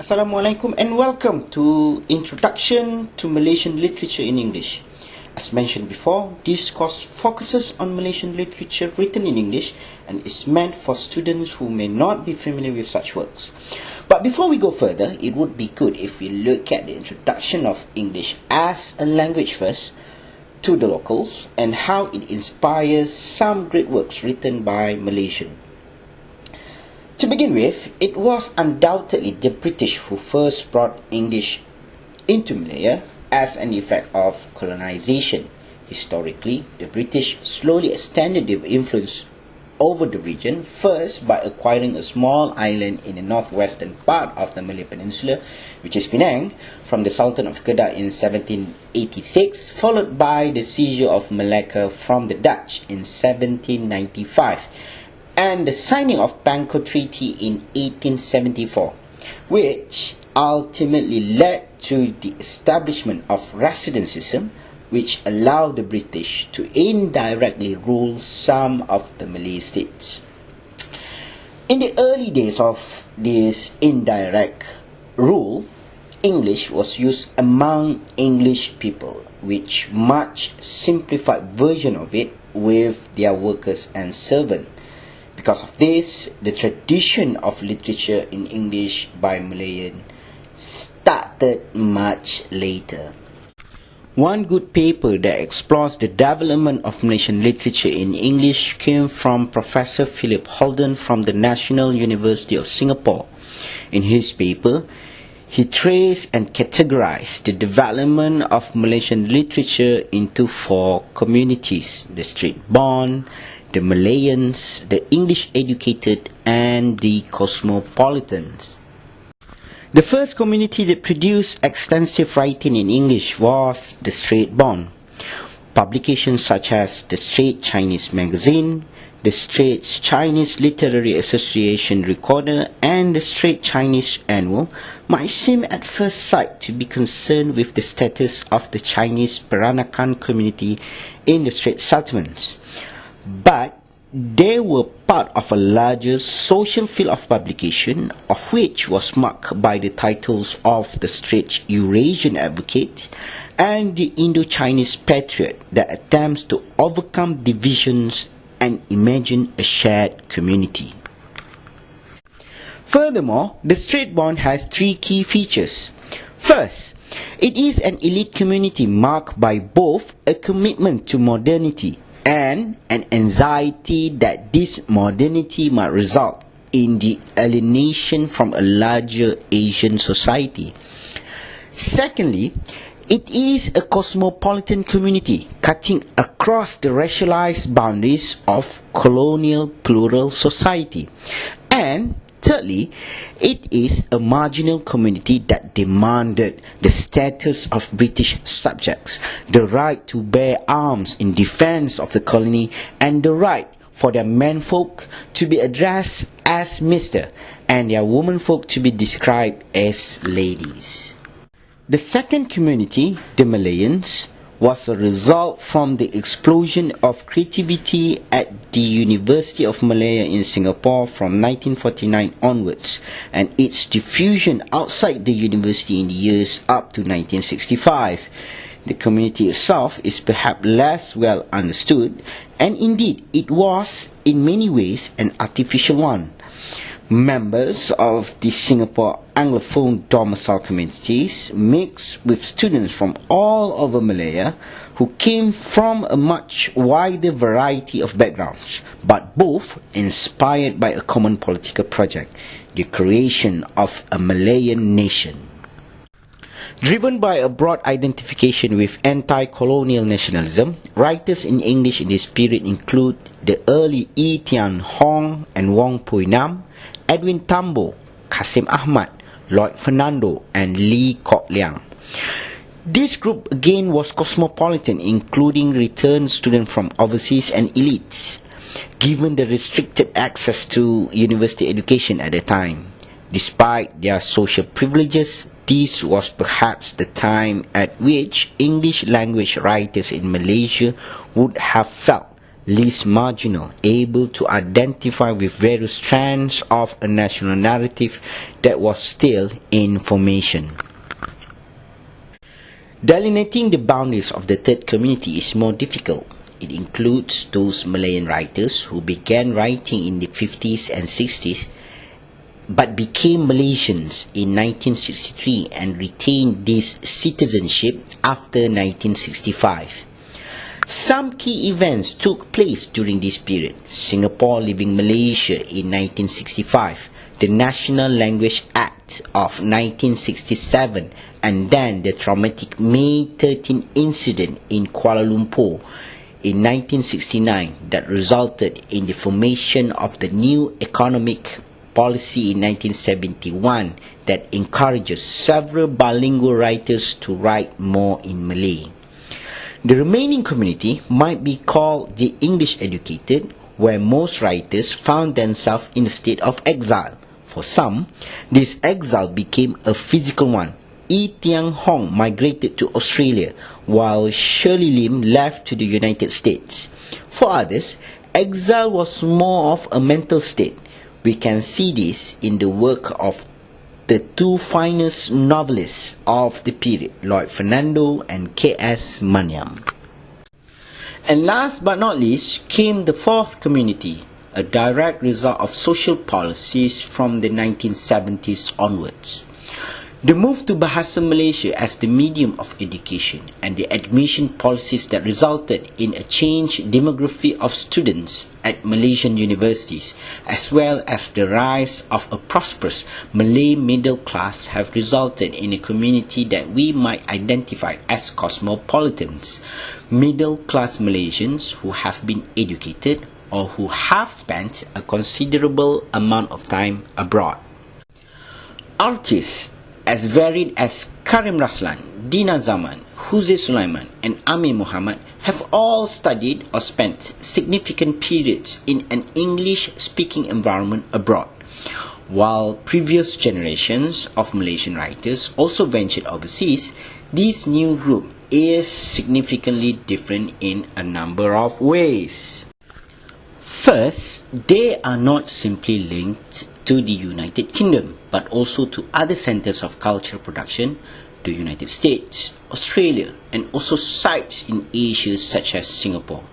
Assalamualaikum and welcome to Introduction to Malaysian Literature in English. As mentioned before, this course focuses on Malaysian literature written in English and is meant for students who may not be familiar with such works. But before we go further, it would be good if we look at the introduction of English as a language first to the locals and how it inspires some great works written by Malaysians. To begin with, it was undoubtedly the British who first brought English into Malaya as an effect of colonization. Historically, the British slowly extended their influence over the region, first by acquiring a small island in the northwestern part of the Malay Peninsula, which is Penang, from the Sultan of Kedah in 1786, followed by the seizure of Malacca from the Dutch in 1795. And the signing of Bangkok Treaty in 1874, which ultimately led to the establishment of resident system, which allowed the British to indirectly rule some of the Malay states. In the early days of this indirect rule, English was used among English people, which much simplified version of it with their workers and servants. Because of this, the tradition of literature in English by Malayan started much later. One good paper that explores the development of Malaysian literature in English came from Professor Philip Holden from the National University of Singapore. In his paper, he traced and categorized the development of Malaysian literature into four communities: the street-born, the Malayans, the English-educated, and the cosmopolitans. The first community that produced extensive writing in English was the Strait-born. Publications such as the Strait Chinese Magazine, the Strait Chinese Literary Association Recorder, and the Strait Chinese Annual might seem at first sight to be concerned with the status of the Chinese Peranakan community in the Strait settlements. But they were part of a larger social field of publication, of which was marked by the titles of the Strait Eurasian Advocate and the Indo-Chinese Patriot that attempts to overcome divisions and imagine a shared community. Furthermore, the Strait-born has three key features. First, it is an elite community marked by both a commitment to modernity and an anxiety that this modernity might result in the alienation from a larger Asian society. Secondly, it is a cosmopolitan community cutting across the racialized boundaries of colonial plural society. And thirdly, it is a marginal community that demanded the status of British subjects, the right to bear arms in defense of the colony, and the right for their menfolk to be addressed as Mr. and their womenfolk to be described as ladies. The second community, the Malayans, was a result from the explosion of creativity at the University of Malaya in Singapore from 1949 onwards, and its diffusion outside the university in the years up to 1965. The community itself is perhaps less well understood, and indeed it was in many ways an artificial one. Members of the Singapore Anglophone domicile communities mixed with students from all over Malaya who came from a much wider variety of backgrounds, but both inspired by a common political project, the creation of a Malayan nation. Driven by a broad identification with anti-colonial nationalism, writers in English in this period include the early E. Tian Hong and Wong Pui Nam, Edwin Tambo, Kasim Ahmad, Lloyd Fernando, and Lee Kok Leang. This group again was cosmopolitan, including returned students from overseas and elites, given the restricted access to university education at the time. Despite their social privileges, this was perhaps the time at which English language writers in Malaysia would have felt least marginal, able to identify with various strands of a national narrative that was still in formation. Delineating the boundaries of the third community is more difficult. It includes those Malayan writers who began writing in the 50s and 60s but became Malaysians in 1963 and retained this citizenship after 1965. Some key events took place during this period. Singapore leaving Malaysia in 1965, the National Language Act of 1967, and then the traumatic May 13 incident in Kuala Lumpur in 1969 that resulted in the formation of the new economic policy in 1971 that encourages several bilingual writers to write more in Malay. The remaining community might be called the English educated, where most writers found themselves in a state of exile. For some, this exile became a physical one. E. Tiang Hong migrated to Australia, while Shirley Lim left to the United States. For others, exile was more of a mental state. We can see this in the work of the two finest novelists of the period, Lloyd Fernando and K.S. Maniam. And last but not least came the fourth community, a direct result of social policies from the 1970s onwards. The move to Bahasa Malaysia as the medium of education and the admission policies that resulted in a changed demography of students at Malaysian universities, as well as the rise of a prosperous Malay middle class, have resulted in a community that we might identify as cosmopolitans, middle-class Malaysians who have been educated or who have spent a considerable amount of time abroad. Artists as varied as Karim Raslan, Dina Zaman, Huze Sulaiman and Amir Muhammad have all studied or spent significant periods in an English-speaking environment abroad, while previous generations of Malaysian writers also ventured overseas. This new group is significantly different in a number of ways. First, they are not simply linked to the United Kingdom, but also to other centers of cultural production, the United States, Australia, and also sites in Asia such as Singapore.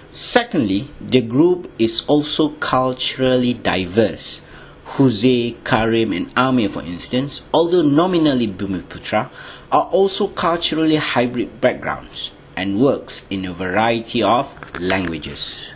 Secondly, the group is also culturally diverse. Huze, Karim, and Amir, for instance, although nominally Bumiputra, are also culturally hybrid backgrounds and works in a variety of languages.